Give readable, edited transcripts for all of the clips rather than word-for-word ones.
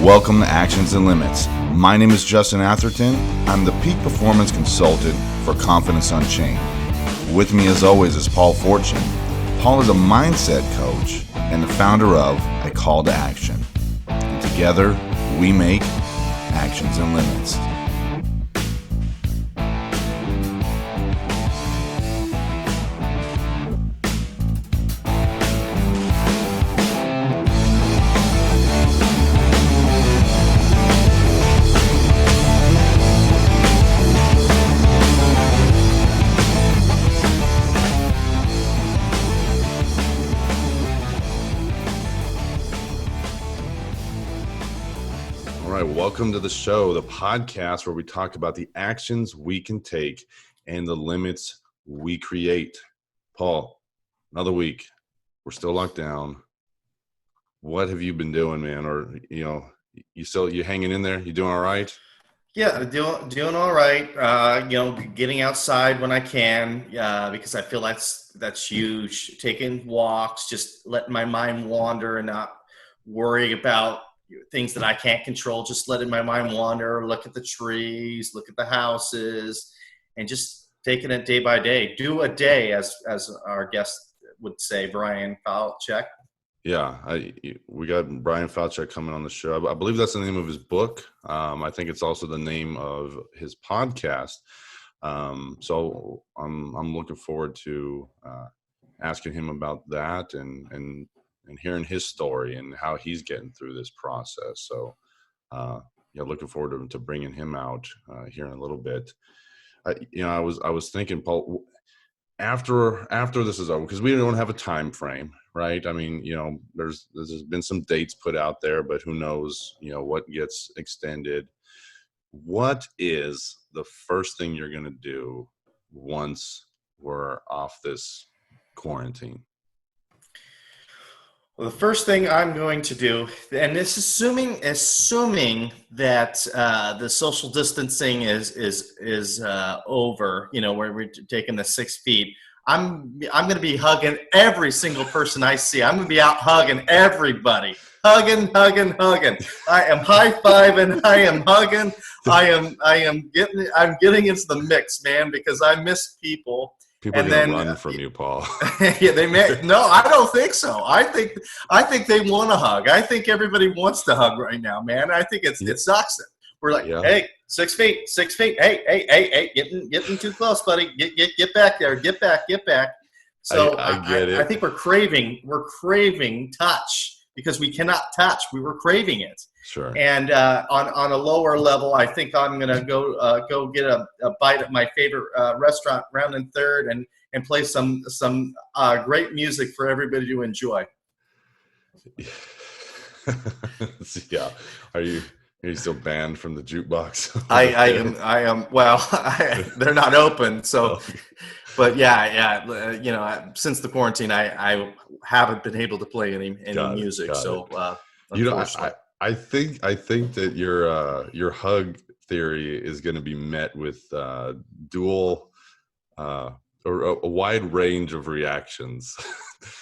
Welcome to Actions and Limits. My name is Justin Atherton. I'm the Peak Performance Consultant for Confidence Unchained. With me as always is Paul Fortune. Paul is a mindset coach and the founder of A Call to Action. And together, we make Actions and Limits. Welcome to the show, the podcast where we talk about the actions we can take and the limits we create. Paul, another week. We're still locked down. What have you been doing, man? Or, you hanging in there? You doing all right? Yeah, doing all right. Getting outside when I can, because I feel that's huge. Taking walks, just letting my mind wander and not worry about things that I can't control, just letting my mind wander, look at the trees, look at the houses, and just taking it day by day. Do a day, as our guest would say, Bryan Falchuk. Yeah, we got Bryan Falchuk coming on the show. I believe that's the name of his book. I think it's also the name of his podcast. So I'm looking forward to asking him about that and hearing his story and how he's getting through this process. So, looking forward to bringing him out here in a little bit. I was thinking, Paul, after this is over, because we don't have a time frame, right? I mean, there's been some dates put out there, but who knows, what gets extended. What is the first thing you're going to do once we're off this quarantine? Well, the first thing I'm going to do, and this is assuming that the social distancing is over, where we're taking the 6 feet. I'm going to be hugging every single person I see. I'm going to be out hugging everybody, hugging. I am high-fiving. I am hugging. I'm getting into the mix, man, because I miss people. People are going to run from you, Paul. Yeah, they may. No, I don't think so. I think they want a hug. I think everybody wants to hug right now, man. I think it sucks. We're like, Hey, 6 feet. Hey, getting too close, buddy. Get back there. Get back. So I get it. I think we're craving touch because we cannot touch. We were craving it. Sure. And on a lower level, I think I'm gonna go get a bite at my favorite restaurant, Round and Third, and play some great music for everybody to enjoy. Yeah. Are you still banned from the jukebox? I am. Well, they're not open, so. But yeah. Since the quarantine, I haven't been able to play any music. So, I think that your hug theory is going to be met with dual or a wide range of reactions.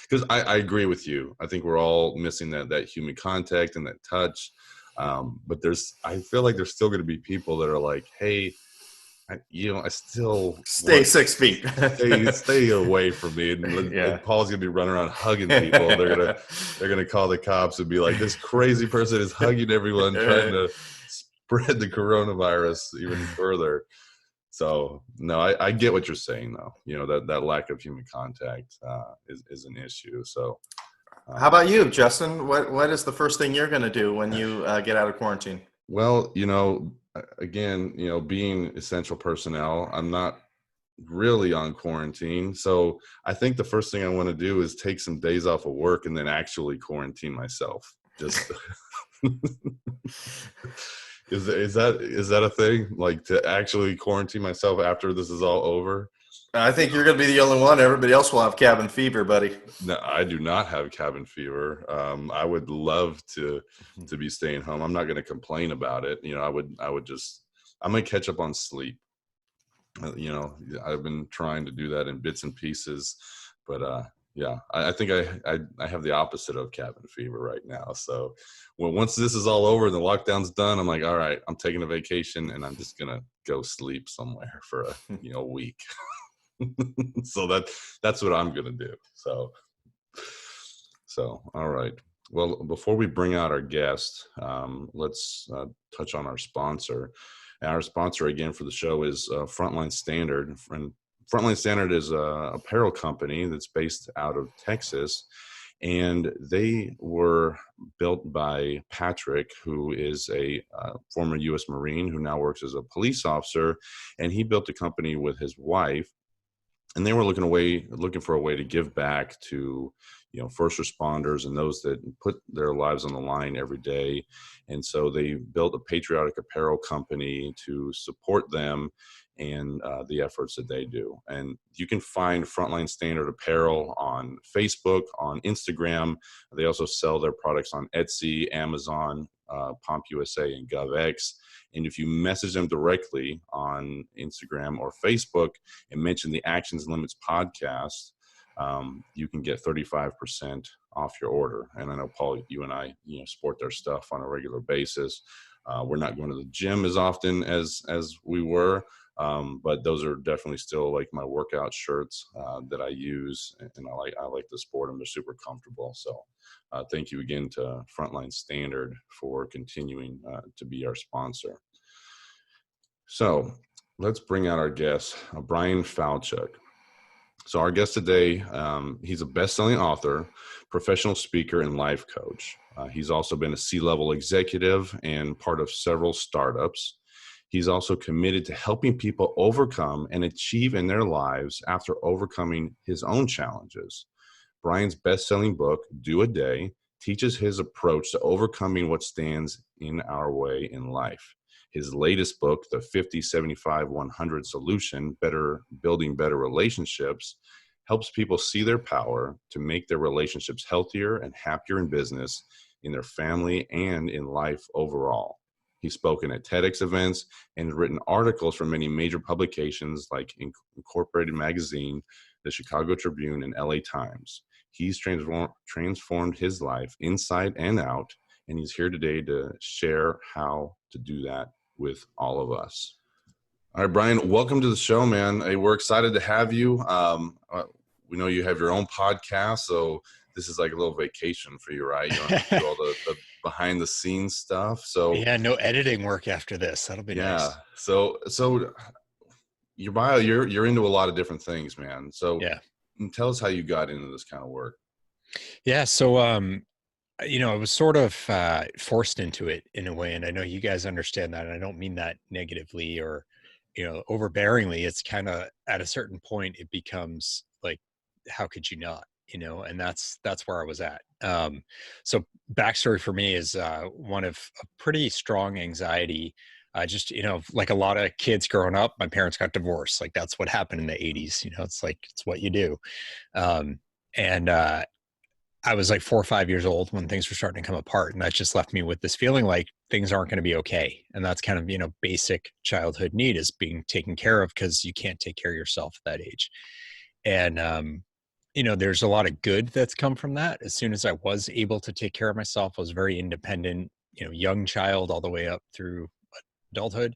Because I agree with you. I think we're all missing that human contact and that touch. But I feel like there's still going to be people that are like, hey, I still stay 6 feet. stay away from me. And Paul's gonna be running around hugging people. They're gonna call the cops and be like, "This crazy person is hugging everyone, trying to spread the coronavirus even further." So no, I get what you're saying though. That lack of human contact is an issue. So how about you, Justin? What is the first thing you're gonna do when you get out of quarantine? Well, again, being essential personnel, I'm not really on quarantine. So I think the first thing I want to do is take some days off of work and then actually quarantine myself. Just is that a thing? Like to actually quarantine myself after this is all over? I think you're going to be the only one. Everybody else will have cabin fever, buddy. No, I do not have cabin fever. I would love to be staying home. I'm not going to complain about it. I'm going to catch up on sleep. I've been trying to do that in bits and pieces, but Yeah, I think I have the opposite of cabin fever right now. So once this is all over and the lockdown's done, I'm like, all right, I'm taking a vacation and I'm just gonna go sleep somewhere for a week. So that's what I'm gonna do. So all right. Well, before we bring out our guest, let's touch on our sponsor. And our sponsor again for the show is Frontline Standard. And Frontline Standard is a apparel company that's based out of Texas, and they were built by Patrick, who is a former U.S. Marine who now works as a police officer, and he built a company with his wife, and they were looking for a way to give back to first responders and those that put their lives on the line every day. And so they built a patriotic apparel company to support them and the efforts that they do. And you can find Frontline Standard apparel on Facebook, on Instagram. They also sell their products on Etsy, Amazon, PompUSA, and GovX. And if you message them directly on Instagram or Facebook and mention the Actions and Limits podcast, you can get 35% off your order. And I know, Paul, you and I, sport their stuff on a regular basis. We're not going to the gym as often as we were, but those are definitely still like my workout shirts that I use, and I like to sport them. They're super comfortable. So thank you again to Frontline Standard for continuing to be our sponsor. So let's bring out our guest, Bryan Falchuk. So our guest today, he's a best-selling author, professional speaker, and life coach. He's also been a C-level executive and part of several startups. He's also committed to helping people overcome and achieve in their lives after overcoming his own challenges. Bryan's best-selling book, Do a Day, teaches his approach to overcoming what stands in our way in life. His latest book, The 50-75-100 Solution, Building Better Relationships, helps people see their power to make their relationships healthier and happier in business, in their family, and in life overall. He's spoken at TEDx events and has written articles for many major publications like Incorporated Magazine, the Chicago Tribune, and LA Times. He's transformed his life inside and out, and he's here today to share how to do that with all of us. All right, Bryan, welcome to the show, man. Hey, we're excited to have you. We know you have your own podcast, so this is like a little vacation for you, right? You don't have to do all the behind the scenes stuff. So yeah, no editing work after this. That'll be nice. So your bio, you're into a lot of different things, man. So yeah, tell us how you got into this kind of work. Yeah. So, I was sort of forced into it in a way, and I know you guys understand that. And I don't mean that negatively or, overbearingly. It's kind of at a certain point, it becomes like, how could you not? And that's where I was at. So backstory for me is one of a pretty strong anxiety. Just, like a lot of kids growing up, my parents got divorced. Like that's what happened in the 80s. It's like, it's what you do. And I was like 4 or 5 years old when things were starting to come apart. And that just left me with this feeling like things aren't going to be okay. And that's kind of, basic childhood need is being taken care of because you can't take care of yourself at that age. And, there's a lot of good that's come from that. As soon as I was able to take care of myself, I was very independent, young child all the way up through adulthood.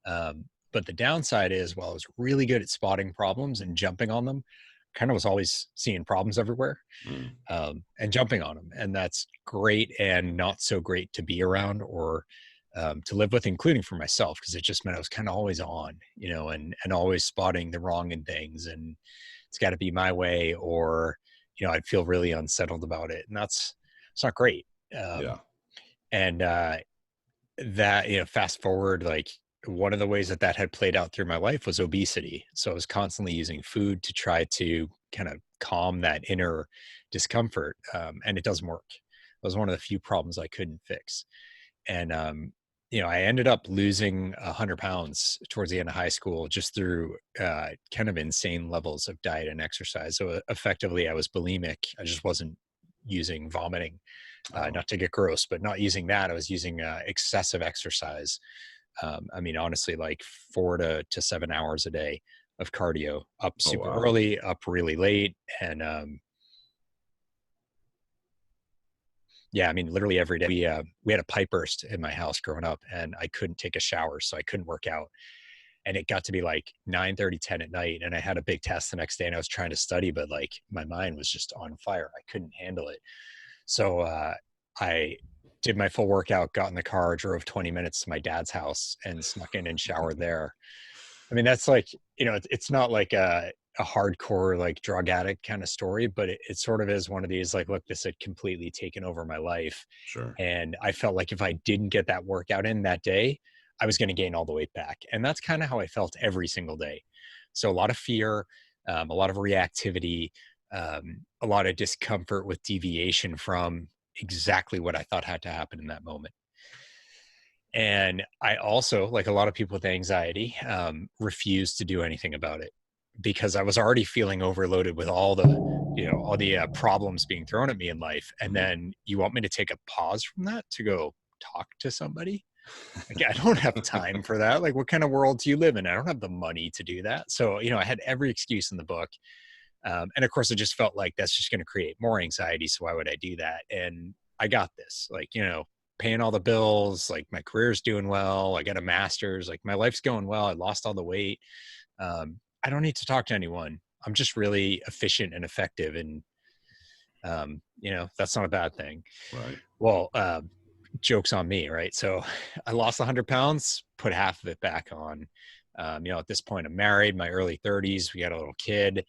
But the downside is, while I was really good at spotting problems and jumping on them, kind of was always seeing problems everywhere and jumping on them. And that's great and not so great to be around or to live with, including for myself, because it just meant I was kind of always on, and always spotting the wrong in things. And it's got to be my way, or, I'd feel really unsettled about it. And it's not great. And that, fast forward, like, one of the ways that had played out through my life was obesity. So I was constantly using food to try to kind of calm that inner discomfort. And it doesn't work. It was one of the few problems I couldn't fix. And, I ended up losing 100 pounds towards the end of high school, just through kind of insane levels of diet and exercise. So effectively I was bulimic. I just wasn't using vomiting, not to get gross, but not using that. I was using excessive exercise. Honestly, like 4 to 7 hours a day of cardio, up super early, up really late. And, Yeah, I mean, literally every day. We had a pipe burst in my house growing up, and I couldn't take a shower, so I couldn't work out. And it got to be like 9:30, 10 at night, and I had a big test the next day, and I was trying to study, but like my mind was just on fire. I couldn't handle it. So I did my full workout, got in the car, drove 20 minutes to my dad's house, and snuck in and showered there. I mean, that's like, it's not like a hardcore like drug addict kind of story, but it sort of is one of these like, look, this had completely taken over my life. Sure. And I felt like if I didn't get that workout in that day, I was going to gain all the weight back. And that's kind of how I felt every single day. So a lot of fear, a lot of reactivity, a lot of discomfort with deviation from exactly what I thought had to happen in that moment. And I also, like a lot of people with anxiety, refused to do anything about it because I was already feeling overloaded with all the problems being thrown at me in life. And then you want me to take a pause from that to go talk to somebody? Like, I don't have time for that. Like, what kind of world do you live in? I don't have the money to do that. So, I had every excuse in the book. And of course, I just felt like that's just going to create more anxiety. So why would I do that? And I got this, like, paying all the bills, like my career's doing well. I got a master's, like my life's going well. I lost all the weight. I don't need to talk to anyone. I'm just really efficient and effective. And, that's not a bad thing. Right. Well, joke's on me, right? So I lost 100 pounds, put half of it back on. At this point, I'm married, my early 30s. We got a little kid.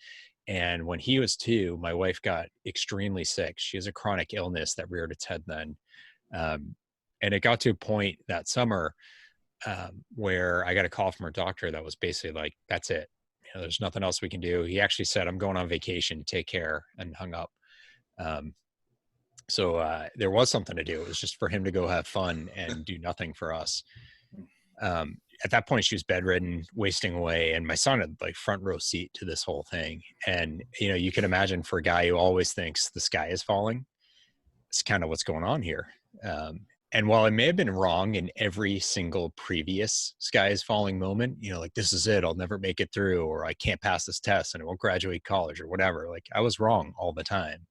And when he was 2, my wife got extremely sick. She has a chronic illness that reared its head then. And it got to a point that summer where I got a call from her doctor that was basically like, that's it. There's nothing else we can do. He actually said, I'm going on vacation, take care, and hung up. So there was something to do. It was just for him to go have fun and do nothing for us. At that point, she was bedridden, wasting away, and my son had like front row seat to this whole thing. And, you can imagine for a guy who always thinks the sky is falling, it's kind of what's going on here. And while I may have been wrong in every single previous sky is falling moment, like this is it, I'll never make it through, or I can't pass this test and I won't graduate college or whatever. Like I was wrong all the time.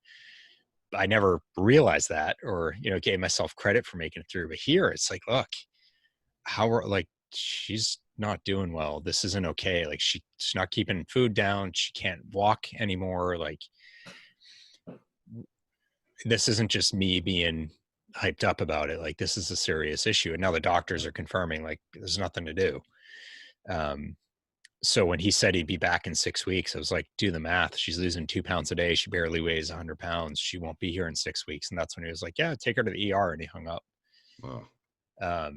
I never realized that or, gave myself credit for making it through. But here it's like, look, she's not doing well. This isn't okay. Like she's not keeping food down. She can't walk anymore. Like this isn't just me being hyped up about it. Like this is a serious issue. And now the doctors are confirming like there's nothing to do. So when he said he'd be back in 6 weeks, I was like, do the math. She's losing 2 pounds a day. She barely weighs 100 pounds. She won't be here in 6 weeks. And that's when he was like, yeah, take her to the ER. And he hung up. Wow.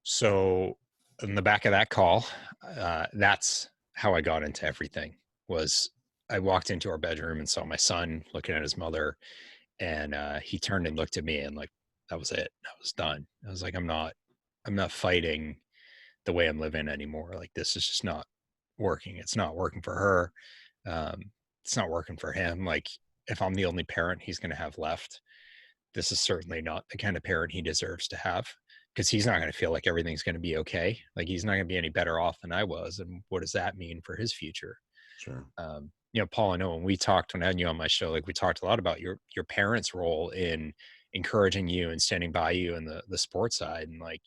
So in the back of that call, that's how I got into everything. Was I walked into our bedroom and saw my son looking at his mother, and he turned and looked at me, and like that was it. I was done. I was like, I'm not fighting the way I'm living anymore. Like this is just not working. It's not working for her. It's not working for him. Like if I'm the only parent he's going to have left, this is certainly not the kind of parent he deserves to have, because he's not going to feel like everything's going to be okay. Like he's not going to be any better off than I was. And what does that mean for his future? Sure. Paul, I know when I had you on my show, like we talked a lot about your parents' role in encouraging you and standing by you in the sports side, and like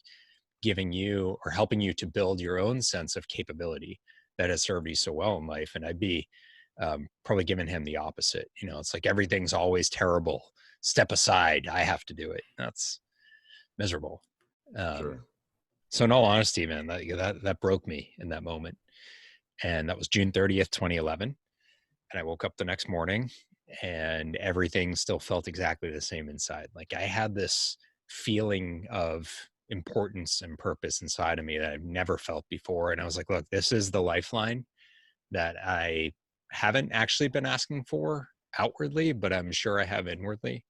giving you or helping you to build your own sense of capability that has served you so well in life. And I'd be probably giving him the opposite. It's like everything's always terrible. Step aside. I have to do it. That's miserable. Sure. So in all honesty, man, that broke me in that moment. And that was June 30th, 2011. And I woke up the next morning and everything still felt exactly the same inside. Like I had this feeling of importance and purpose inside of me that I've never felt before. And I was like, look, this is the lifeline that I haven't actually been asking for outwardly, but I'm sure I have inwardly.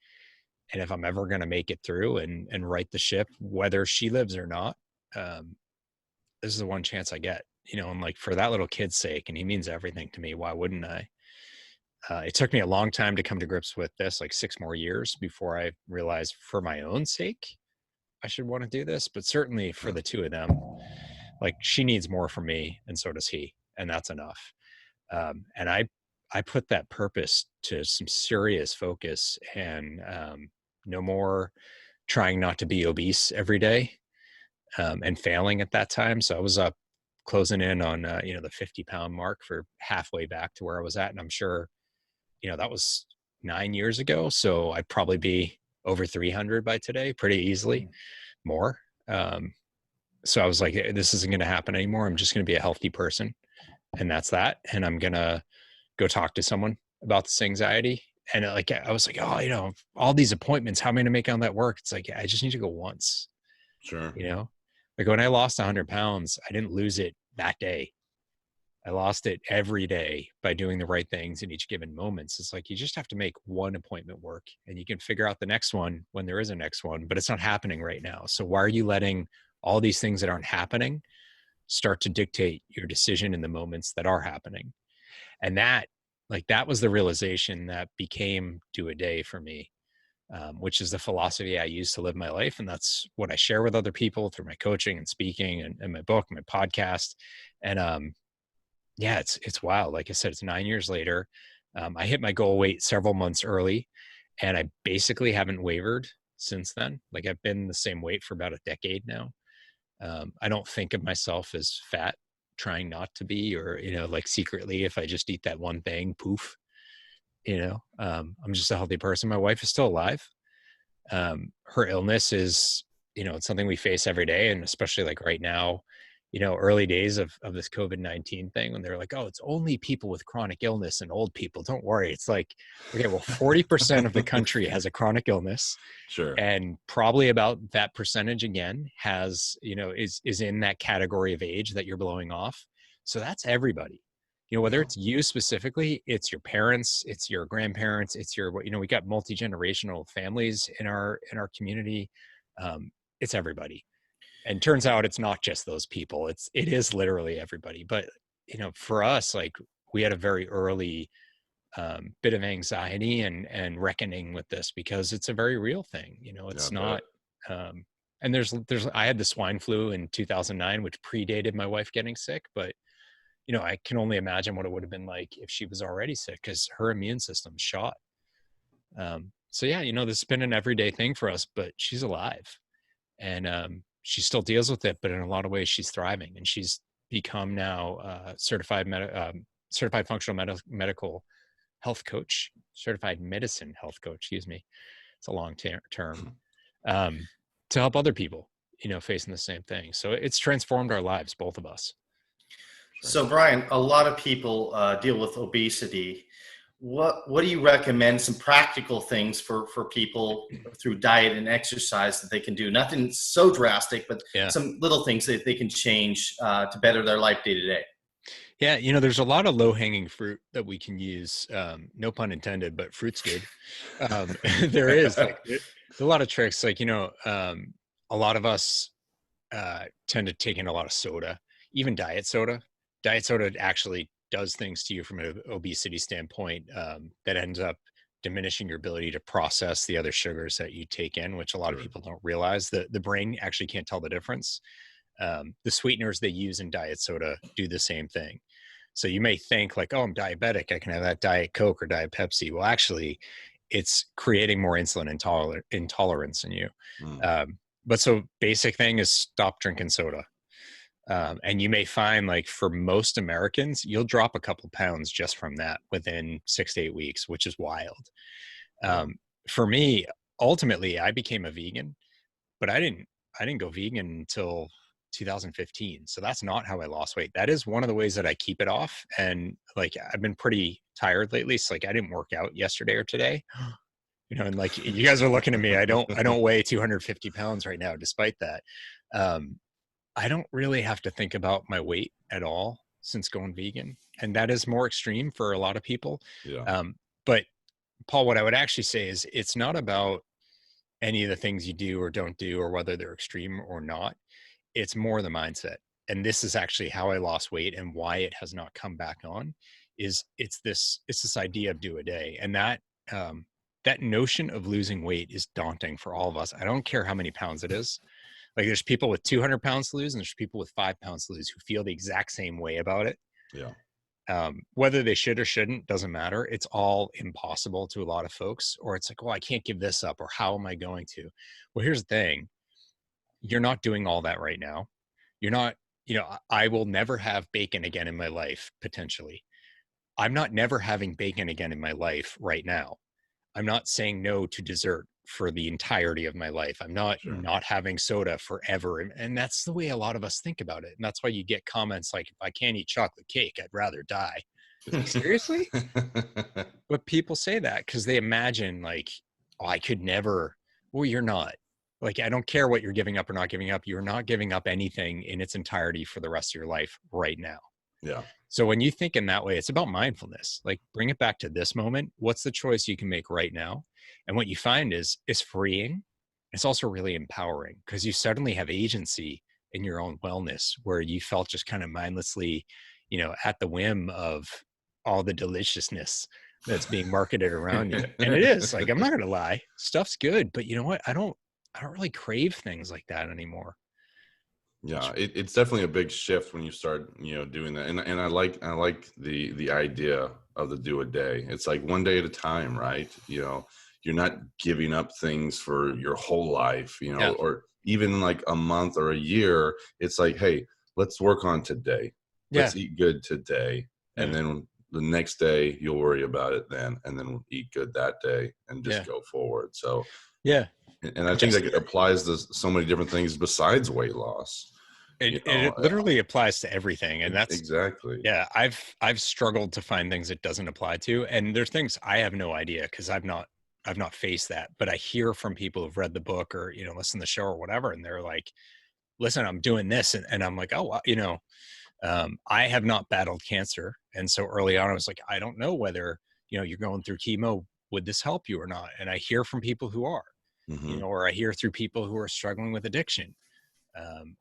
And if I'm ever going to make it through and right the ship, whether she lives or not, this is the one chance I get, and like for that little kid's sake, and he means everything to me, why wouldn't I? It took me a long time to come to grips with this, like 6 more years before I realized for my own sake, I should want to do this, but certainly for the two of them, like she needs more from me and so does he. And that's enough. And I put that purpose to some serious focus and No more trying not to be obese every day, and failing at that time. So I was up closing in on, the 50-pound mark for halfway back to where I was at. And I'm sure, that was 9 years ago. So I'd probably be over 300 by today pretty easily, more. So I was like, this isn't going to happen anymore. I'm just going to be a healthy person. And that's that. And I'm going to go talk to someone about this anxiety. And like, I was like, oh, all these appointments, how am I going to make on that work? It's like, I just need to go once, Sure. like when I lost 100 pounds, I didn't lose it that day. I lost it every day by doing the right things in each given moments. It's like, you just have to make one appointment work, and you can figure out the next one when there is a next one, but it's not happening right now. So why are you letting all these things that aren't happening start to dictate your decision in the moments that are happening? And that was the realization that became Do a Day for me, which is the philosophy I use to live my life. And that's what I share with other people through my coaching and speaking and my book, my podcast. And yeah, it's wild. Like I said, it's 9 years later. I hit my goal weight several months early, and I basically haven't wavered since then. Like I've been the same weight for about a decade now. I don't think of myself as fat, trying not to be, or, like secretly, if I just eat that one thing, poof, I'm just a healthy person. My wife is still alive. Her illness is, it's something we face every day. And especially like right now, early days of this COVID-19 thing, when they're like, oh, it's only people with chronic illness and old people. Don't worry. It's like, okay, well, 40% of the country has a chronic illness. Sure. And probably about that percentage again has, is in that category of age that you're blowing off. So that's everybody. Whether it's you specifically, it's your parents, it's your grandparents, it's your, we got multi-generational families in our community. It's everybody. And turns out it's not just those people. It is literally everybody. But, for us, like we had a very early bit of anxiety and reckoning with this, because it's a very real thing. It's not, and I had the swine flu in 2009, which predated my wife getting sick, but I can only imagine what it would have been like if she was already sick, because her immune system's shot. So yeah, this has been an everyday thing for us, but she's alive, and she still deals with it, but in a lot of ways she's thriving, and she's become now certified functional medical health coach, certified medicine health coach, excuse me. It's a long term, to help other people, facing the same thing. So it's transformed our lives, both of us. So, Bryan, a lot of people deal with obesity. What do you recommend, some practical things for people through diet and exercise that they can do? Nothing so drastic, but some little things that they can change to better their life day to day. Yeah, there's a lot of low-hanging fruit that we can use. No pun intended, but fruit's good. There is there's a lot of tricks. Like, a lot of us tend to take in a lot of soda, even diet soda. Diet soda actually does things to you from an obesity standpoint that ends up diminishing your ability to process the other sugars that you take in, which a lot of people don't realize. The brain actually can't tell the difference. The sweeteners they use in diet soda do the same thing. So you may think like, oh, I'm diabetic, I can have that Diet Coke or Diet Pepsi. Well, actually, it's creating more insulin intolerance in you. But so basic thing is stop drinking soda. And you may find, like, for most Americans, you'll drop a couple pounds just from that within 6 to 8 weeks, which is wild. For me, ultimately, I became a vegan, but I didn't go vegan until 2015. So that's not how I lost weight. That is one of the ways that I keep it off. And like, I've been pretty tired lately. So like, I didn't work out yesterday or today, and like, you guys are looking at me. I don't weigh 250 pounds right now, despite that. I don't really have to think about my weight at all since going vegan. And that is more extreme for a lot of people. But Paul, what I would actually say is it's not about any of the things you do or don't do, or whether they're extreme or not. It's more the mindset. And this is actually how I lost weight, and why it has not come back on is it's this idea of do a day. And that notion of losing weight is daunting for all of us. I don't care how many pounds it is. Like, there's people with 200 pounds to lose, and there's people with 5 pounds to lose who feel the exact same way about it. Whether they should or shouldn't doesn't matter. It's all impossible to a lot of folks, or it's like, well, I can't give this up, or how am I going to? Well, here's the thing. You're not doing all that right now. You're not, I will never have bacon again in my life, potentially. I'm not never having bacon again in my life right now. I'm not saying no to dessert for the entirety of my life. I'm not Sure. not having soda forever. And that's the way a lot of us think about it. And that's why you get comments like, if I can't eat chocolate cake, I'd rather die. Like, seriously? But people say that because they imagine like, oh, I could never. Well, you're not. Like, I don't care what you're giving up or not giving up. You're not giving up anything in its entirety for the rest of your life right now. Yeah. So when you think in that way, it's about mindfulness. Like, bring it back to this moment. What's the choice you can make right now? And what you find is freeing. It's also really empowering because you suddenly have agency in your own wellness, where you felt just kind of mindlessly, at the whim of all the deliciousness that's being marketed around you. And it is, like, I'm not going to lie, stuff's good, but you know what? I don't really crave things like that anymore. Yeah, it's definitely a big shift when you start, doing that. And I like the idea of the do a day. It's like one day at a time, right? You're not giving up things for your whole life, Yeah. or even like a month or a year. It's like, hey, let's work on today. Let's eat good today. And then the next day you'll worry about it then, and then we'll eat good that day and just go forward. So yeah. And I think that applies to so many different things besides weight loss. It literally applies to everything. And that's exactly. Yeah. I've struggled to find things it doesn't apply to. And there's things I have no idea because I've not faced that, but I hear from people who've read the book or, listen to the show or whatever. And they're like, listen, I'm doing this. And I'm like, oh, I have not battled cancer. And so early on, I was like, I don't know whether, you're going through chemo, would this help you or not? And I hear from people who are, or I hear through people who are struggling with addiction,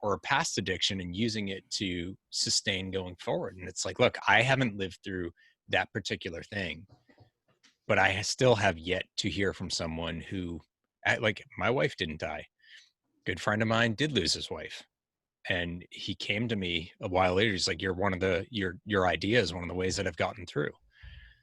or past addiction and using it to sustain going forward. And it's like, look, I haven't lived through that particular thing, but I still have yet to hear from someone who, like, my wife didn't die. Good friend of mine did lose his wife. And he came to me a while later. He's like, your idea is one of the ways that I've gotten through.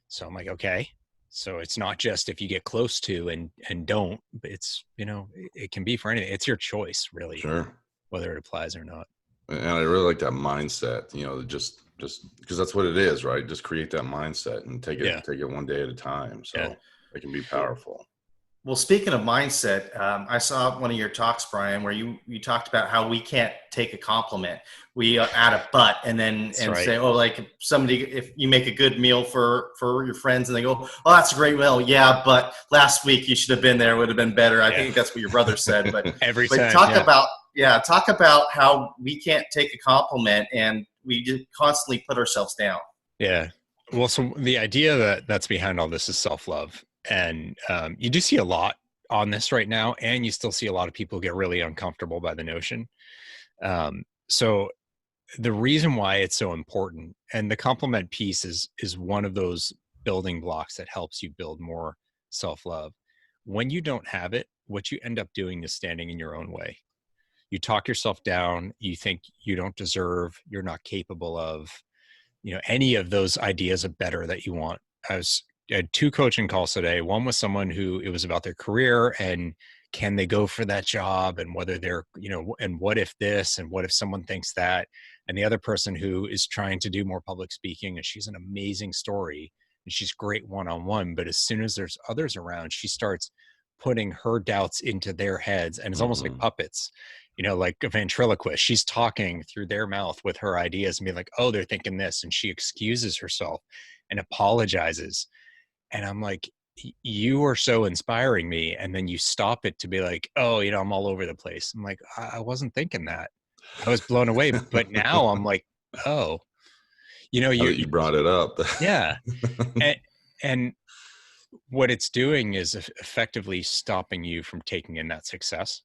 So I'm like, okay. So it's not just if you get close to and don't, it's, it can be for anything. It's your choice, really. Sure. Whether it applies or not. And I really like that mindset, just because that's what it is, right? Just create that mindset and take it one day at a time. So it can be powerful. Well, speaking of mindset, I saw one of your talks, Bryan, where you talked about how we can't take a compliment. We add a but and then say, oh, like if you make a good meal for your friends and they go, oh, that's a great meal. Yeah, but last week you should have been there. It would have been better. I think that's what your brother said. But talk about how we can't take a compliment and we just constantly put ourselves down. Yeah. Well, so the idea that's behind all this is self-love. And you do see a lot on this right now, and you still see a lot of people get really uncomfortable by the notion. So the reason why it's so important, and the compliment piece is one of those building blocks that helps you build more self-love. When you don't have it, what you end up doing is standing in your own way. You talk yourself down. You think you don't deserve, you're not capable of, any of those ideas of better that you want. I had 2 coaching calls today. One was someone who it was about their career and can they go for that job and whether they're, and what if this and what if someone thinks that. And the other person who is trying to do more public speaking, and she's an amazing story and she's great one-on-one. But as soon as there's others around, she starts putting her doubts into their heads, and it's almost like puppets, like a ventriloquist. She's talking through their mouth with her ideas and being like, oh, they're thinking this. And she excuses herself and apologizes. And I'm like, you are so inspiring me. And then you stop it to be like, oh, I'm all over the place. I'm like, I wasn't thinking that. I was blown away. But now I'm like, oh, you brought it up. Yeah. And what it's doing is effectively stopping you from taking in that success.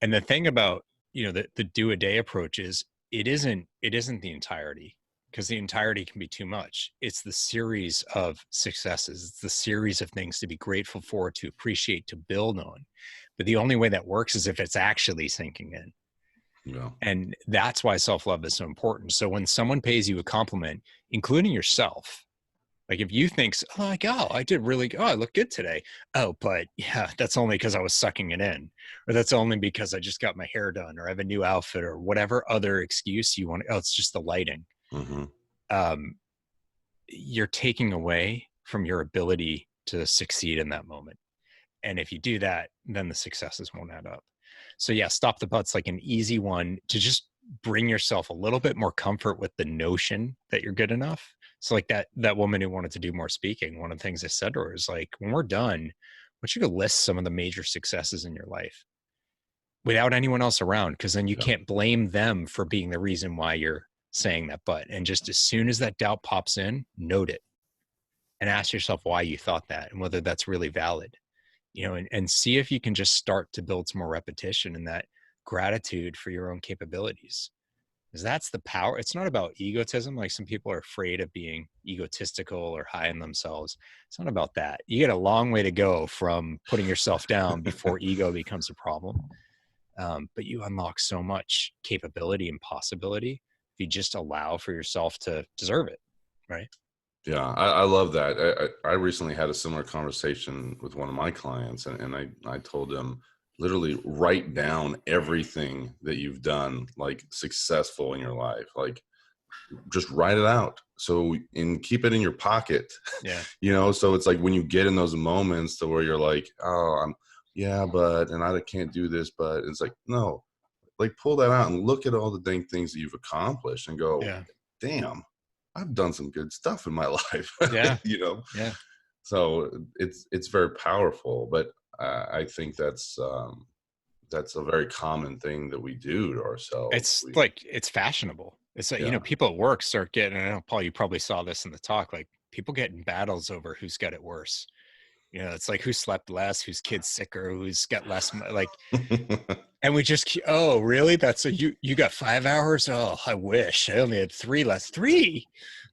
And the thing about, the do a day approach is it isn't the entirety, because the entirety can be too much. It's the series of successes. It's the series of things to be grateful for, to appreciate, to build on. But the only way that works is if it's actually sinking in. Yeah. And that's why self-love is so important. So when someone pays you a compliment, including yourself, like if you think, oh, like, oh, I did really good. Oh, I look good today. Oh, but yeah, that's only because I was sucking it in, or that's only because I just got my hair done, or I have a new outfit, or whatever other excuse you want. Oh, it's just the lighting. Mm-hmm. Um, you're taking away from your ability to succeed in that moment. And if you do that, then the successes won't add up. So yeah, stop the but's like an easy one to just bring yourself a little bit more comfort with the notion that you're good enough. So like that woman who wanted to do more speaking, one of the things I said to her is like, when we're done, I want you to list some of the major successes in your life without anyone else around, because then you Yeah. can't blame them for being the reason why you're saying that but. And just as soon as that doubt pops in, note it and ask yourself why you thought that and whether that's really valid. And see if you can just start to build some more repetition and that gratitude for your own capabilities. Because that's the power. It's not about egotism. Like some people are afraid of being egotistical or high in themselves. It's not about that. You get a long way to go from putting yourself down before ego becomes a problem. But you unlock so much capability and possibility if you just allow for yourself to deserve it. Right. Yeah, I love that. I recently had a similar conversation with one of my clients, and I told them literally write down everything that you've done like successful in your life. Like just write it out. So and keep it in your pocket. Yeah. So it's like when you get in those moments to where you're like, oh, yeah, but and I can't do this, but it's like, no, like pull that out and look at all the dang things that you've accomplished and go, Yeah. damn, I've done some good stuff in my life. Yeah. you know Yeah. so it's very powerful, but I think that's a very common thing that we do to ourselves. It's like, it's fashionable. It's like, Yeah. people at work start getting, I know, Paul, you probably saw this in the talk, like people get in battles over who's got it worse. It's like who slept less, whose kid's sicker, who's got less, like, and we just, oh, really? That's you got 5 hours? Oh, I wish I only had 3 less. 3?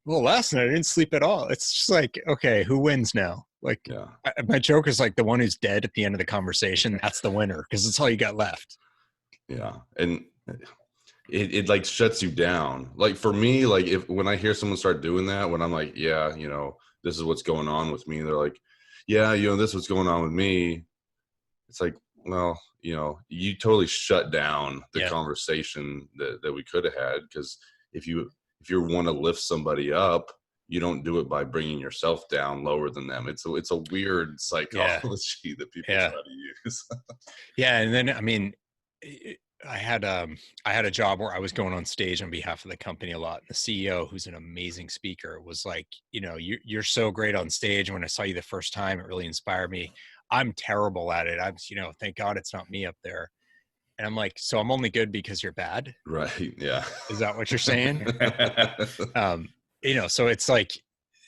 Well, last night I didn't sleep at all. It's just like, okay, who wins now? Like, Yeah. my joke is like the one who's dead at the end of the conversation. That's the winner because it's all you got left. Yeah. And it like shuts you down. Like for me, like when I hear someone start doing that, when I'm like, yeah, this is what's going on with me. They're like, yeah, this is what's going on with me. It's like, well, you totally shut down the Yeah. conversation that we could have had. Because if you want to lift somebody up, you don't do it by bringing yourself down lower than them. It's a weird psychology that people try to use. Yeah. And then, I mean, I had a job where I was going on stage on behalf of the company a lot. And the CEO, who's an amazing speaker, was like, you're so great on stage. When I saw you the first time, it really inspired me. I'm terrible at it. Thank God it's not me up there. And I'm like, so I'm only good because you're bad? Right. Yeah. Is that what you're saying? So it's like,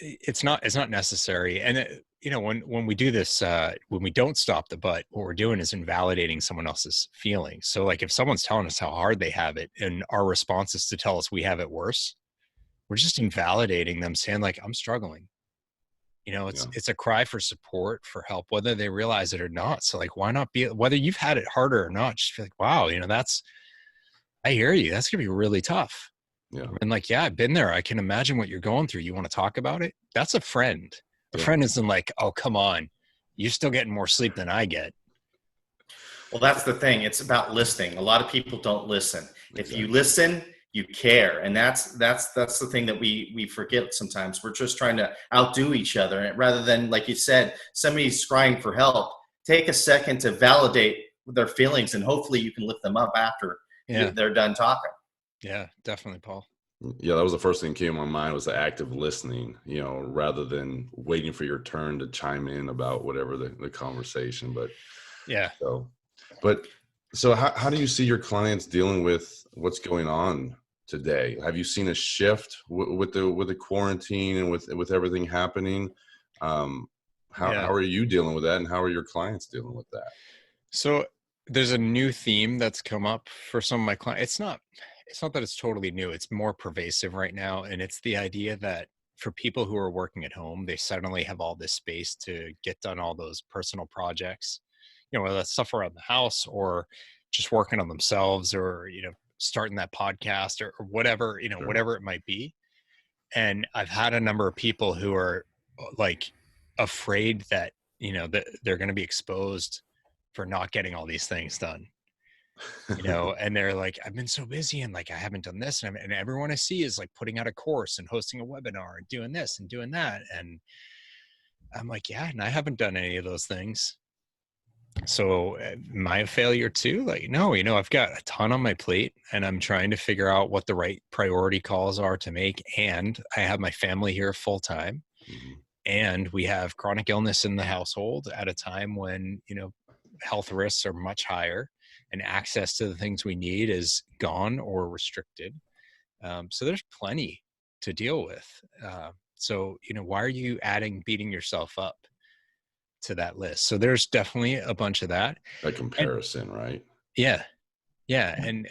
it's not necessary. And when we do this, when we don't stop the but, what we're doing is invalidating someone else's feelings. So like if someone's telling us how hard they have it and our response is to tell us we have it worse, we're just invalidating them, saying like, I'm struggling. It's a cry for support, for help, whether they realize it or not. So like, why not whether you've had it harder or not, just feel like, wow, I hear you. That's gonna be really tough. Yeah. And like, yeah, I've been there. I can imagine what you're going through. You want to talk about it? That's a friend. A friend isn't like, oh, come on, you're still getting more sleep than I get. Well, that's the thing. It's about listening. A lot of people don't listen. Exactly. If you listen, you care. And that's the thing that we forget sometimes. We're just trying to outdo each other. And rather than, like you said, somebody's crying for help, take a second to validate their feelings, and hopefully you can lift them up after they're done talking. Yeah, definitely, Paul. Yeah, that was the first thing that came to my mind, was the active listening, rather than waiting for your turn to chime in about whatever the conversation. But yeah. So how do you see your clients dealing with what's going on today? Have you seen a shift with the quarantine and with everything happening? How are you dealing with that, and how are your clients dealing with that? So there's a new theme that's come up for some of my clients. It's not that it's totally new. It's more pervasive right now. And it's the idea that for people who are working at home, they suddenly have all this space to get done all those personal projects, whether that's stuff around the house or just working on themselves, or, starting that podcast or whatever, Sure. whatever it might be. And I've had a number of people who are like afraid that, that they're going to be exposed for not getting all these things done, and they're like, I've been so busy and like, I haven't done this. And everyone I see is like putting out a course and hosting a webinar and doing this and doing that. And I'm like, yeah, and I haven't done any of those things. So am I a failure too? Like, no, I've got a ton on my plate and I'm trying to figure out what the right priority calls are to make. And I have my family here full time. Mm-hmm. And we have chronic illness in the household at a time when, health risks are much higher and access to the things we need is gone or restricted. So there's plenty to deal with. So, why are you beating yourself up to that list? So there's definitely a bunch of that. That comparison, right? Yeah. Yeah. And,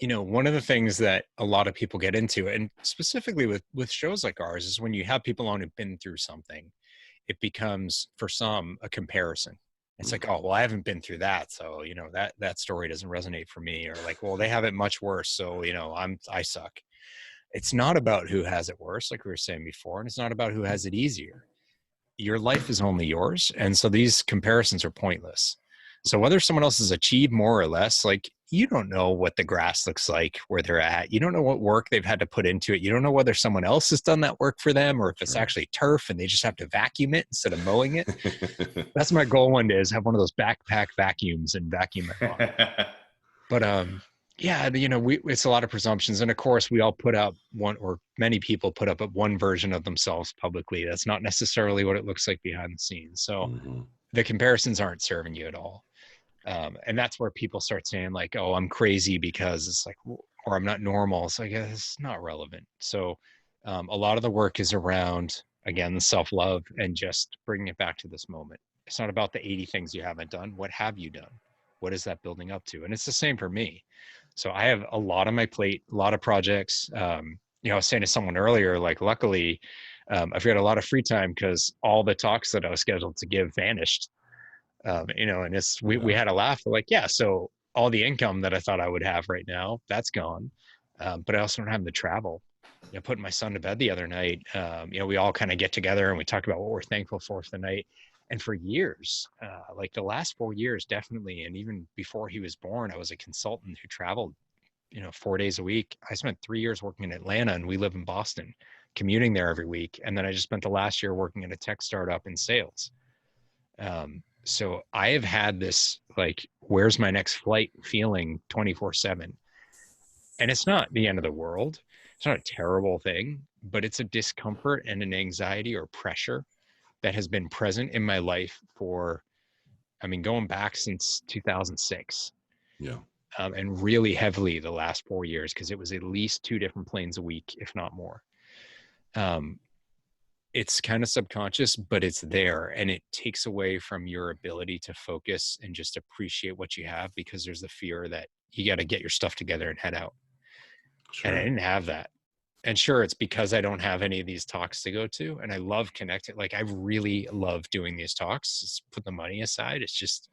one of the things that a lot of people get into, and specifically with shows like ours, is when you have people on who've been through something, it becomes for some a comparison. It's like, oh, well, I haven't been through that. So, that story doesn't resonate for me, or like, well, they have it much worse. So, I suck. It's not about who has it worse, like we were saying before, and it's not about who has it easier. Your life is only yours. And so these comparisons are pointless. So whether someone else has achieved more or less, like, you don't know what the grass looks like where they're at. You don't know what work they've had to put into it. You don't know whether someone else has done that work for them or if it's actually turf and they just have to vacuum it instead of mowing it. That's my goal one day, is have one of those backpack vacuums and vacuum it on. But yeah, it's a lot of presumptions. And of course, we all put up one, or many people put up one version of themselves publicly. That's not necessarily what it looks like behind the scenes. So the comparisons aren't serving you at all. And that's where people start saying like, oh, I'm crazy because it's like, or I'm not normal. It's like, it's not relevant. So a lot of the work is around, again, the self-love and just bringing it back to this moment. It's not about the 80 things you haven't done. What have you done? What is that building up to? And it's the same for me. So I have a lot on my plate, a lot of projects. I was saying to someone earlier, like, luckily, I've got a lot of free time because all the talks that I was scheduled to give vanished. And we had a laugh. We're like, yeah, so all the income that I thought I would have right now, that's gone. But I also don't have the travel. Putting my son to bed the other night, we all kind of get together and we talk about what we're thankful for the night. And for years, like the last 4 years, definitely. And even before he was born, I was a consultant who traveled, 4 days a week. I spent 3 years working in Atlanta and we live in Boston, commuting there every week. And then I just spent the last year working at a tech startup in sales. So I have had this, like, where's my next flight feeling 24/7. And it's not the end of the world. It's not a terrible thing, but it's a discomfort and an anxiety or pressure that has been present in my life for, going back since 2006. Yeah. And really heavily the last 4 years, because it was at least 2 different planes a week, if not more. It's kind of subconscious, but it's there, and it takes away from your ability to focus and just appreciate what you have, because there's the fear that you got to get your stuff together and head out. Sure. And I didn't have that. And sure, it's because I don't have any of these talks to go to, and I love connecting. Like, I really love doing these talks. Just put the money aside. It's just,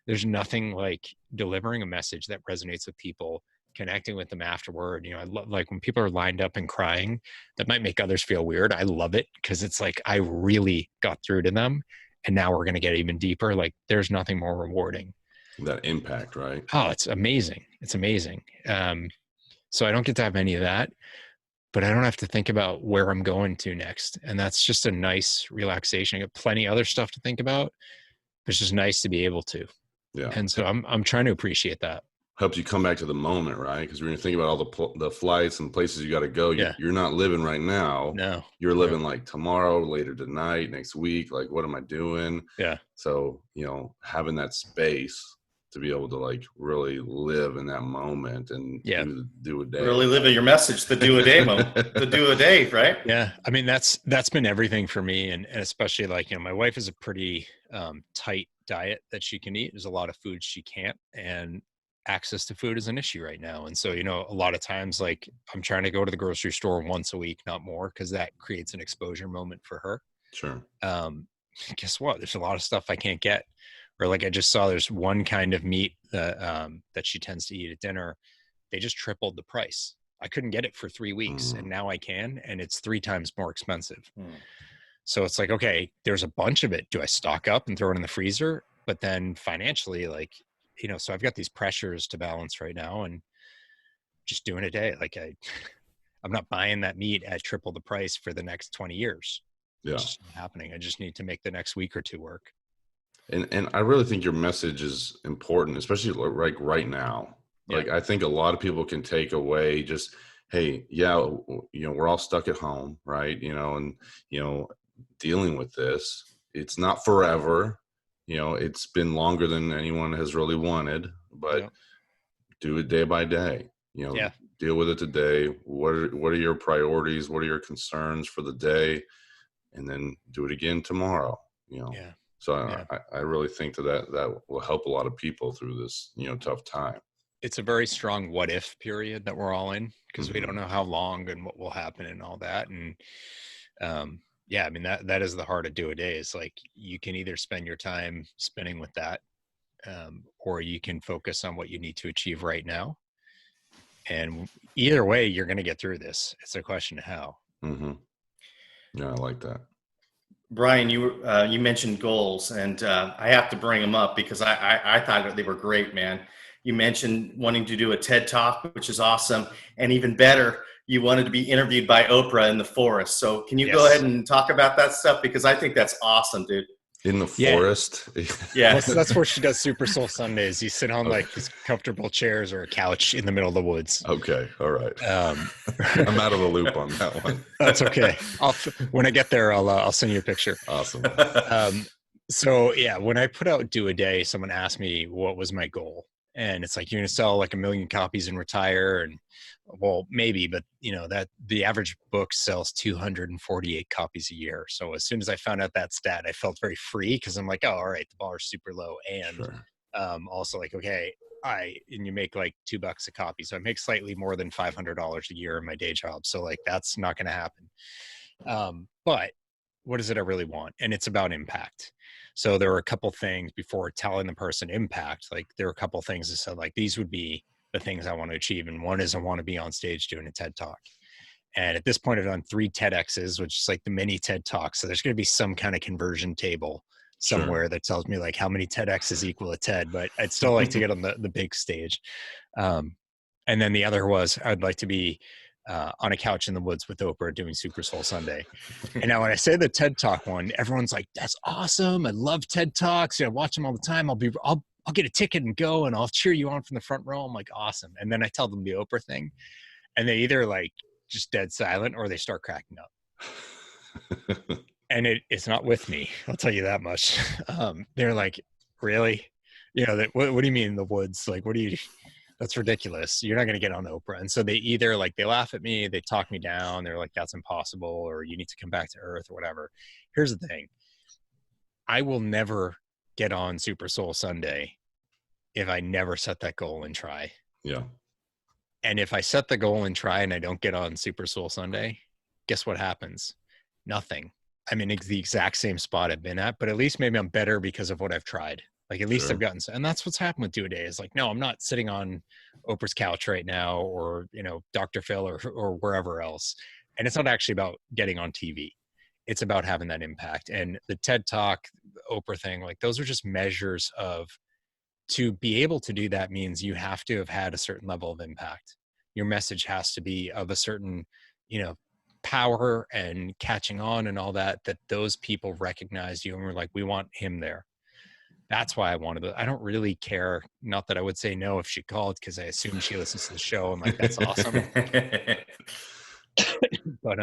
there's nothing like delivering a message that resonates with people, connecting with them afterward. I love, like, when people are lined up and crying, that might make others feel weird. I love it because it's like, I really got through to them, and now we're going to get even deeper. Like, there's nothing more rewarding. That impact, right? Oh, it's amazing. It's amazing. So I don't get to have any of that, but I don't have to think about where I'm going to next. And that's just a nice relaxation. I got plenty of other stuff to think about, but it's just nice to be able to. Yeah. And so I'm trying to appreciate that. Helps you come back to the moment, right? Because when you think about all the flights and places you got to go, you're not living right now. No, you're living like tomorrow, later tonight, next week. Like, what am I doing? Yeah. So, having that space to be able to like really live in that moment and do a day. Really live your message, the do a day moment, the do a day, right? Yeah. That's been everything for me. And especially like, my wife is a pretty tight diet that she can eat. There's a lot of foods she can't, and access to food is an issue right now. And so, a lot of times, like, I'm trying to go to the grocery store once a week, not more, because that creates an exposure moment for her. Sure. Guess what? There's a lot of stuff I can't get. Or like, I just saw there's one kind of meat that she tends to eat at dinner they just tripled the price. I couldn't get it for 3 weeks, and now I can, and it's 3 times more expensive. So it's like, okay, there's a bunch of it. Do I stock up and throw it in the freezer? But then financially, like, so I've got these pressures to balance right now, and just doing a day. Like I'm not buying that meat at triple the price for the next 20 years. Yeah. It's just not happening. I just need to make the next week or two work. And I really think your message is important, especially like right now. Like, I think a lot of people can take away just, hey, yeah, we're all stuck at home, right? And, dealing with this, it's not forever. It's been longer than anyone has really wanted, but do it day by day. Deal with it today. What are your priorities? What are your concerns for the day? And then do it again tomorrow. So I really think that will help a lot of people through this tough time. It's a very strong what if period that we're all in, because we don't know how long and what will happen and all that. And I mean, that is the heart of Do a Day, is like, you can either spend your time spinning with that, or you can focus on what you need to achieve right now. And either way, you're going to get through this. It's a question of how. Yeah, I like that. Bryan, you mentioned goals, and I have to bring them up because I thought they were great, man. You mentioned wanting to do a TED Talk, which is awesome, and even better, you wanted to be interviewed by Oprah in the forest. So can you go ahead and talk about that stuff? Because I think that's awesome, dude. In the forest? Yeah. Well, so that's where she does Super Soul Sundays. You sit on like these comfortable chairs or a couch in the middle of the woods. Okay. All right. I'm out of the loop on that one. That's okay. When I get there, I'll send you a picture. Awesome. So yeah, when I put out Do a Day, someone asked me what was my goal. And it's like, you're going to sell like 1 million copies and retire. And well, maybe, but that the average book sells 248 copies a year. So as soon as I found out that stat, I felt very free, because I'm like, oh, all right, the bar is super low. And also like, okay, and you make like $2 a copy. So I make slightly more than $500 a year in my day job. So like, that's not going to happen. But what is it I really want? And it's about impact. So there were a couple things before telling the person impact. Like, there were a couple things that said, like, these would be the things I want to achieve. And one is I want to be on stage doing a TED Talk. And at this point, I've done 3 TEDx's, which is like the mini TED Talks. So there's going to be some kind of conversion table somewhere that tells me like how many TEDx's equal a TED, but I'd still like to get on the big stage. And then the other was, I'd like to be on a couch in the woods with Oprah doing Super Soul Sunday. And now when I say the TED Talk one, everyone's like, that's awesome. I love TED Talks. I watch them all the time. I'll get a ticket and go, and I'll cheer you on from the front row. I'm like, awesome. And then I tell them the Oprah thing, and they either like just dead silent or they start cracking up. And it's not with me. I'll tell you that much. They're like, really? What do you mean in the woods? Like, that's ridiculous. You're not going to get on Oprah. And so they either like, they laugh at me, they talk me down. They're like, that's impossible, or you need to come back to earth, or whatever. Here's the thing. I will never get on Super Soul Sunday if I never set that goal and try. Yeah. And if I set the goal and try and I don't get on Super Soul Sunday, guess what happens? Nothing. I'm in the exact same spot I've been at, but at least maybe I'm better because of what I've tried. Like, at least I've gotten, and that's what's happened with Do a Day, is like, no, I'm not sitting on Oprah's couch right now, or, Dr. Phil or wherever else. And it's not actually about getting on TV. It's about having that impact. And the TED Talk, Oprah thing, like, those are just measures of, to be able to do that means you have to have had a certain level of impact. Your message has to be of a certain, power and catching on and all that those people recognized you and were like, we want him there. That's why I wanted it. I don't really care. Not that I would say no if she called, because I assume she listens to the show. I'm like, that's awesome. But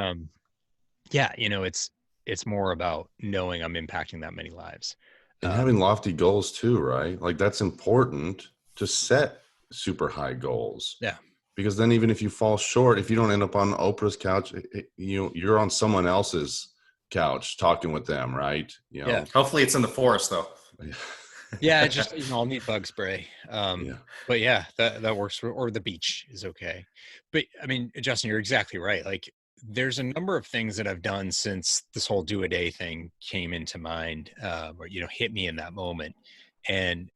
it's more about knowing I'm impacting that many lives. And having lofty goals too, right? Like, that's important to set super high goals. Yeah. Because then even if you fall short, if you don't end up on Oprah's couch, you're on someone else's couch talking with them, right? Yeah. Hopefully it's in the forest though. Yeah, just I'll need bug spray. But yeah, that works. Or the beach is okay. But I mean, Justin, you're exactly right. Like, there's a number of things that I've done since this whole Do a Day thing came into mind, or hit me in that moment, and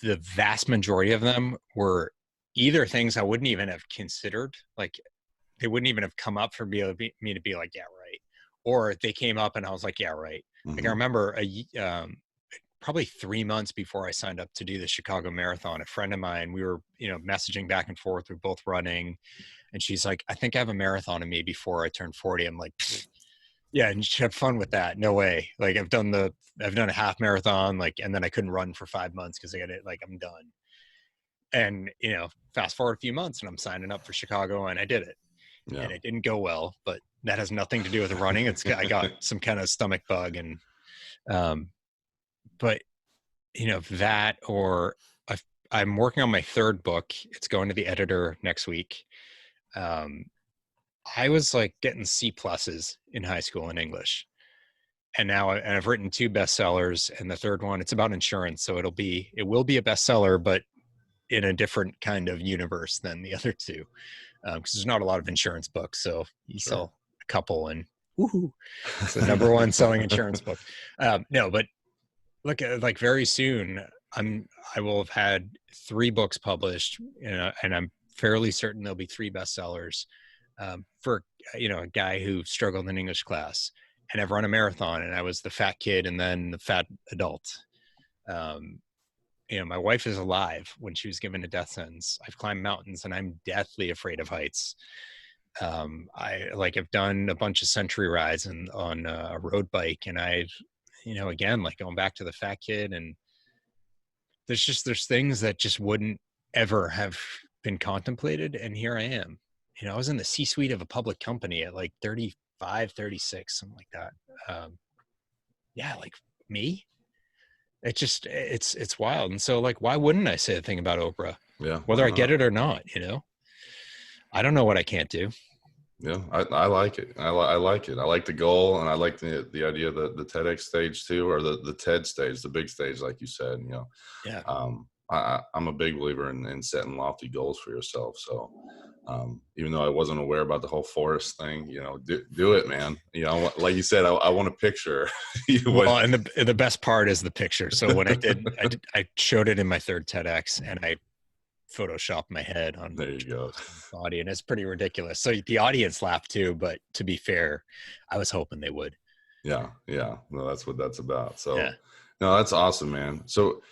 the vast majority of them were either things I wouldn't even have considered. Like they wouldn't even have come up for me to be like, yeah, right. Or they came up and I was like, yeah, right. Like I remember probably 3 months before I signed up to do the Chicago Marathon, a friend of mine, we were, messaging back and forth. We're both running, and she's like, I think I have a marathon in me before I turn 40. I'm like, yeah, and you have fun with that. No way. Like I've done a half marathon, like, and then I couldn't run for 5 months because I got it, like, I'm done. And, fast forward a few months and I'm signing up for Chicago and I did it. Yeah. And it didn't go well, but that has nothing to do with the running. I got some kind of stomach bug and, but that, or I'm working on my third book. It's going to the editor next week. I was like getting C+ in high school in English. And now I've written 2 bestsellers, and the third one, it's about insurance. So it will be a bestseller, but in a different kind of universe than the other 2. Because there's not a lot of insurance books. So you sell a couple and woohoo. It's the number one selling insurance book. No, but look, like very soon, I will have had 3 books published, and I'm fairly certain there'll be 3 bestsellers for a guy who struggled in English class. And I've run a marathon, and I was the fat kid and then the fat adult. My wife is alive when she was given a death sentence. I've climbed mountains, and I'm deathly afraid of heights. I've done a bunch of century rides on a road bike, and I've, again, like going back to the fat kid, and there's things that just wouldn't ever have been contemplated. And here I am, I was in the C-suite of a public company at like 35, 36, something like that. Yeah. Like me, it's wild. And so like, why wouldn't I say a thing about Oprah? Yeah. Whether I get it or not, I don't know what I can't do. Yeah, I like it. I like it. I like the goal, and I like the idea of the TEDx stage too, or the TED stage, the big stage, like you said. Yeah. I'm a big believer in setting lofty goals for yourself. So, even though I wasn't aware about the whole forest thing, do it, man. Like you said, I want a picture. Well, and the best part is the picture. So when I showed it in my third TEDx, and I Photoshop my head on there you go body, and it's pretty ridiculous. So the audience laughed too, but to be fair, I was hoping they would. Yeah no, that's what that's about. So yeah. No, that's awesome, man. So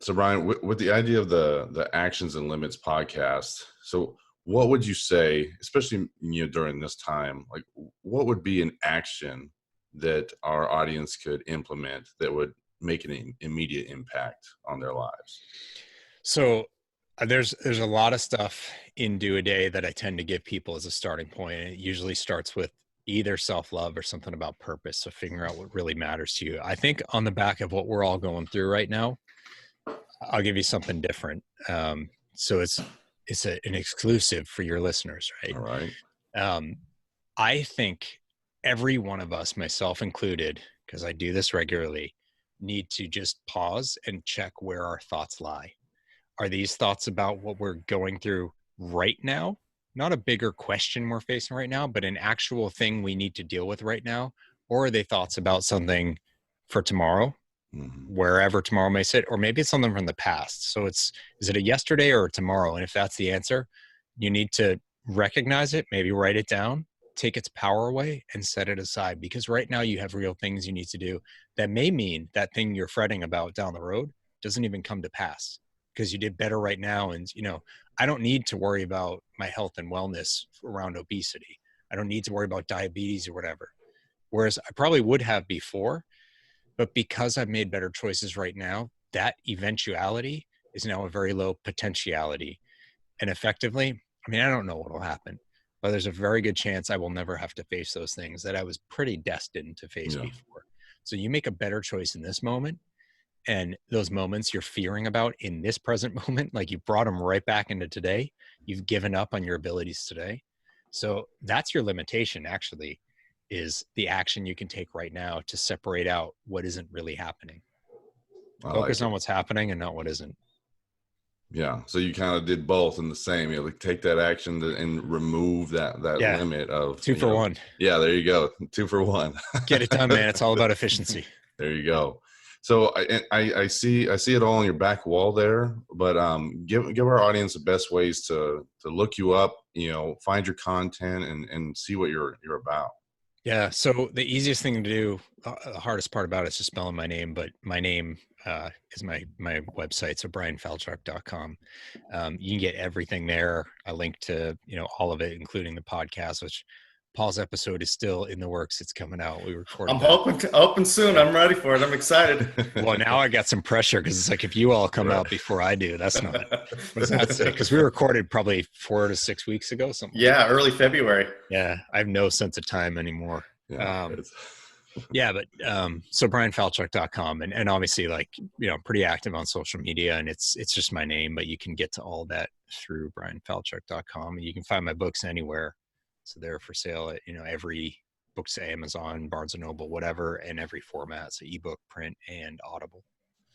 Bryan, with the idea of the Actions and Limits podcast, so what would you say, especially during this time, like what would be an action that our audience could implement that would make an immediate impact on their lives? So there's a lot of stuff in Do a Day that I tend to give people as a starting point. And it usually starts with either self-love or something about purpose. So figuring out what really matters to you. I think on the back of what we're all going through right now, I'll give you something different. So it's an exclusive for your listeners, right? All right. I think every one of us, myself included, because I do this regularly, need to just pause and check where our thoughts lie. Are these thoughts about what we're going through right now? Not a bigger question we're facing right now, but an actual thing we need to deal with right now? Or are they thoughts about something for tomorrow, wherever tomorrow may sit? Or maybe it's something from the past. So is it a yesterday or a tomorrow? And if that's the answer, you need to recognize it, maybe write it down, take its power away and set it aside. Because right now you have real things you need to do that may mean that thing you're fretting about down the road doesn't even come to pass, because you did better right now. And, I don't need to worry about my health and wellness around obesity. I don't need to worry about diabetes or whatever. Whereas I probably would have before, but because I've made better choices right now, that eventuality is now a very low potentiality. And effectively, I don't know what will happen, but there's a very good chance I will never have to face those things that I was pretty destined to face before. So you make a better choice in this moment. And those moments you're fearing about in this present moment, like you brought them right back into today, you've given up on your abilities today. So that's your limitation, actually, is the action you can take right now to separate out what isn't really happening. Focus on what's happening and not what isn't. Yeah. So you kind of did both in the same, like take that action and remove that limit of 2 for 1. Yeah, there you go. 2 for 1. Get it done, man. It's all about efficiency. There you go. So I see it all on your back wall there, but give our audience the best ways to look you up, find your content and see what you're about. Yeah. So the easiest thing to do, the hardest part about it is just spelling my name, but my name is my website. So bryanfalchuk.com. You can get everything there. I link to, all of it, including the podcast, which Paul's episode is still in the works. It's coming out. We recorded I'm hoping soon. I'm ready for it. I'm excited. Well, now I got some pressure because it's like, if you all come out before I do, that's not, what does that say? Because we recorded probably 4 to 6 weeks ago. Something. Yeah. Early February. Yeah. I have no sense of time anymore. Yeah. So bryanfalchuk.com and obviously pretty active on social media, and it's just my name, but you can get to all that through bryanfalchuk.com, and you can find my books anywhere. So they're for sale at, every books, Amazon, Barnes and Noble, whatever, and every format. So ebook, print, and Audible.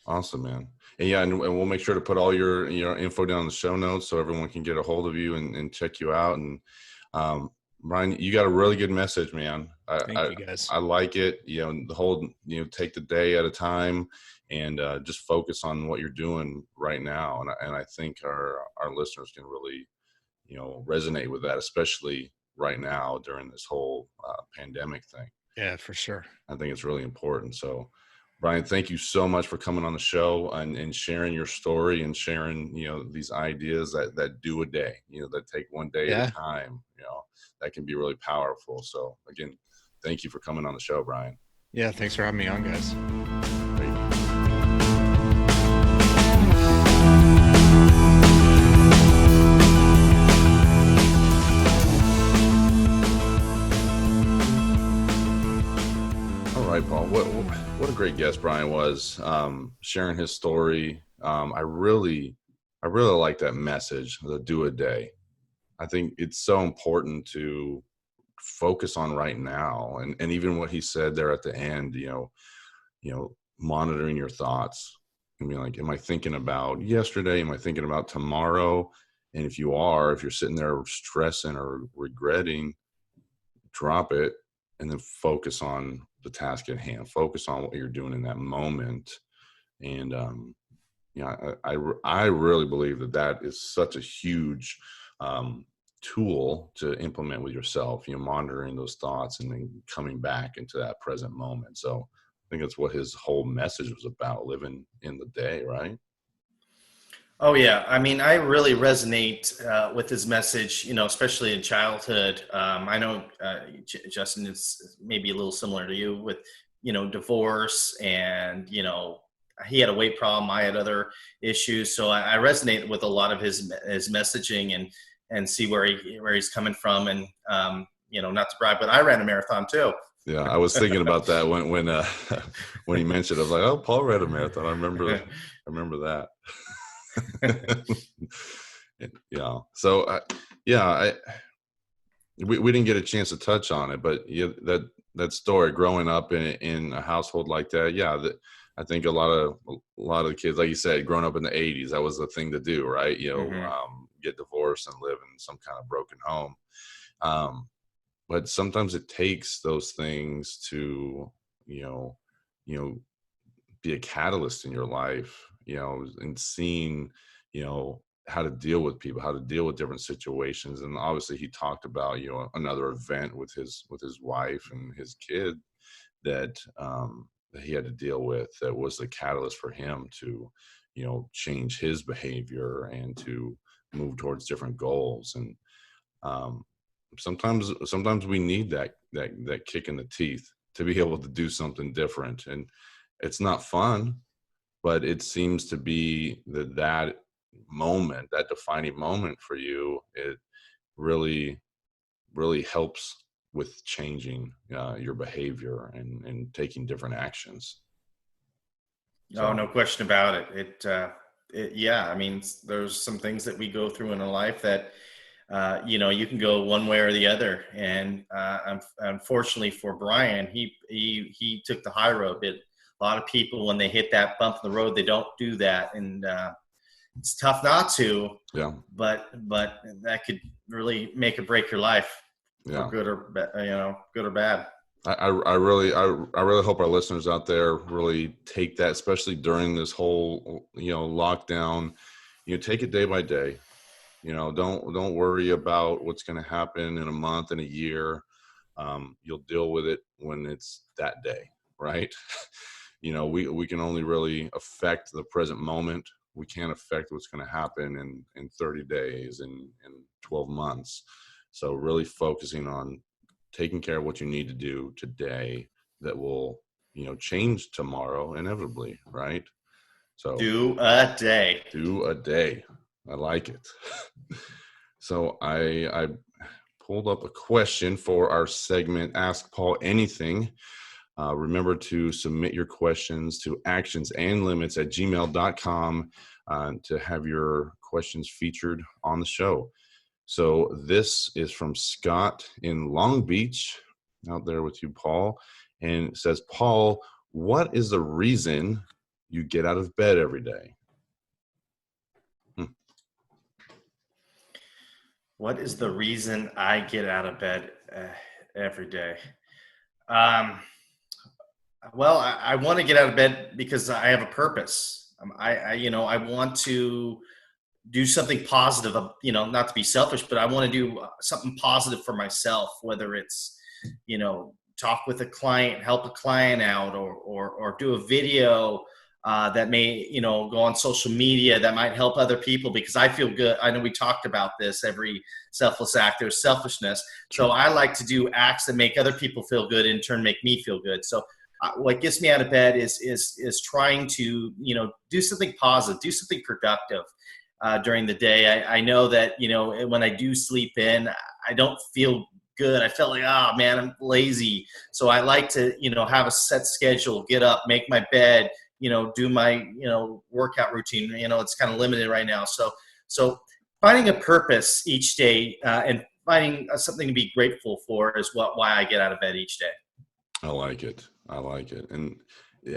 Awesome, man. And we'll make sure to put all your info down in the show notes so everyone can get a hold of you and check you out. And Bryan, you got a really good message, man. Thank you, guys. I like it. The whole, take the day at a time and just focus on what you're doing right now. And I think our listeners can really, resonate with that, especially right now during this whole pandemic thing. Yeah, for sure. I think it's really important. So Bryan, thank you so much for coming on the show and sharing your story and sharing, these ideas that do a day, that take one day at a time, that can be really powerful. So again, thank you for coming on the show, Bryan. Yeah. Thanks for having me on, guys. All right, Paul, what a great guest Bryan was, sharing his story. I really like that message, the do a day. I think it's so important to focus on right now. And even what he said there at the end, monitoring your thoughts and being like, am I thinking about yesterday? Am I thinking about tomorrow? And if you're sitting there stressing or regretting, drop it and then focus on the task at hand, focus on what you're doing in that moment. And, I really believe that is such a huge, tool to implement with yourself, monitoring those thoughts and then coming back into that present moment. So I think that's what his whole message was about, living in the day, right? Oh yeah. I mean, I really resonate with his message, especially in childhood. I know Justin is maybe a little similar to you with, divorce and, he had a weight problem. I had other issues. So I resonate with a lot of his messaging and see where he's coming from. And, not to brag, but I ran a marathon too. Yeah. I was thinking about that when he mentioned it. I was like, oh, Paul ran a marathon. I remember that. Yeah. So, we didn't get a chance to touch on it, but that story growing up in a household like that. Yeah. I think a lot of kids, like you said, growing up in the 80s, that was the thing to do, right? Get divorced and live in some kind of broken home. But sometimes it takes those things to, be a catalyst in your life, and seeing, how to deal with people, how to deal with different situations. And obviously he talked about, another event with his wife and his kid that he had to deal with, that was the catalyst for him to, change his behavior and to move towards different goals. And sometimes we need that kick in the teeth to be able to do something different. And it's not fun, but it seems to be that moment, that defining moment for you, it really, really helps with changing your behavior and taking different actions. So, no question about it. I mean, there's some things that we go through in a life that, you can go one way or the other. And unfortunately for Bryan, he took the high road. A lot of people, when they hit that bump in the road, they don't do that. And it's tough not to. Yeah. But that could really make or break your life. Yeah. For good or bad. I really hope our listeners out there really take that, especially during this whole, lockdown. Take it day by day. Don't worry about what's going to happen in a month and a year. You'll deal with it when it's that day, right? We can only really affect the present moment. We can't affect what's going to happen in 30 days and in 12 months. So really focusing on taking care of what you need to do today that will, change tomorrow inevitably, right? So do a day. I like it. So I pulled up a question for our segment, Ask Paul Anything. Remember to submit your questions to actionsandlimits@gmail.com to have your questions featured on the show. So this is from Scott in Long Beach, out there with you, Paul. And it says, Paul, what is the reason you get out of bed every day? What is the reason I get out of bed every day? Well, I want to get out of bed because I have a purpose. I want to do something positive, not to be selfish, but I want to do something positive for myself, whether it's, talk with a client, help a client out, or do a video that may, go on social media that might help other people, because I feel good. I know we talked about this, every selfless act, there's selfishness. So I like to do acts that make other people feel good, in turn make me feel good. So what gets me out of bed is trying to, do something positive, do something productive during the day. I know that, when I do sleep in, I don't feel good. I felt like, oh man, I'm lazy. So I like to, have a set schedule, get up, make my bed, do my, workout routine. It's kind of limited right now. So finding a purpose each day and finding something to be grateful for is why I get out of bed each day. I like it. And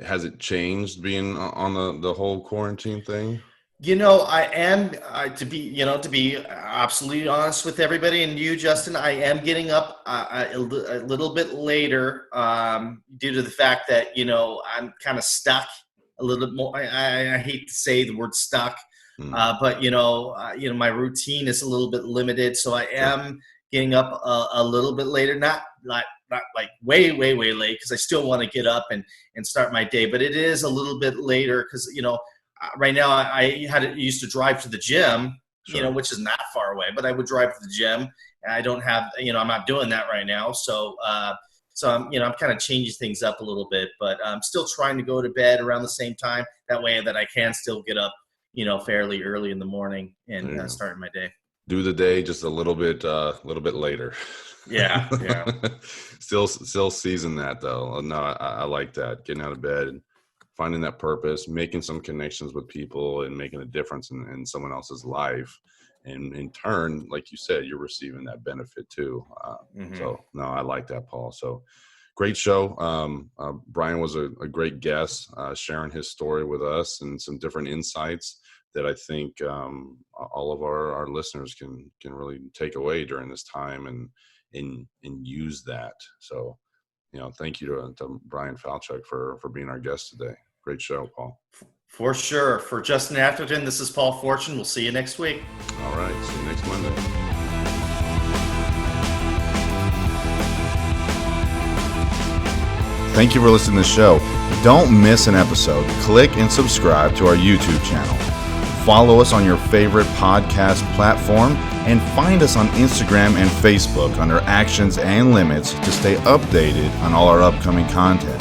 has it changed being on the whole quarantine thing? I am to be absolutely honest with everybody, and you, Justin, I am getting up a little bit later due to the fact that I'm kind of stuck a little bit more. I hate to say the word stuck, but my routine is a little bit limited, so I am getting up a little bit later, not like way late, because I still want to get up and start my day, but it is a little bit later because right now I used to drive to the gym, which is not far away, but I would drive to the gym, and I don't have, I'm not doing that right now. So I'm kind of changing things up a little bit, but I'm still trying to go to bed around the same time. That way that I can still get up, fairly early in the morning and start my day. Do the day just a little bit later. Yeah. Still season that though. No, I like that. Getting out of bed and finding that purpose, making some connections with people and making a difference in someone else's life. And in turn, like you said, you're receiving that benefit too. So no, I like that, Paul. So great show. Bryan was a great guest, sharing his story with us and some different insights that I think all of our listeners can really take away during this time and use that. So, thank you to Bryan Falchuk for being our guest today. Great show, Paul. For sure. For Justin Atherton, this is Paul Fortune. We'll see you next week. All right. See you next Monday. Thank you for listening to the show. Don't miss an episode. Click and subscribe to our YouTube channel. Follow us on your favorite podcast platform and find us on Instagram and Facebook under Actions and Limits to stay updated on all our upcoming content.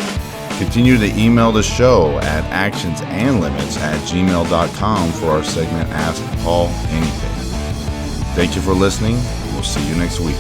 Continue to email the show at actionsandlimits@gmail.com for our segment Ask Paul Anything. Thank you for listening. We'll see you next week.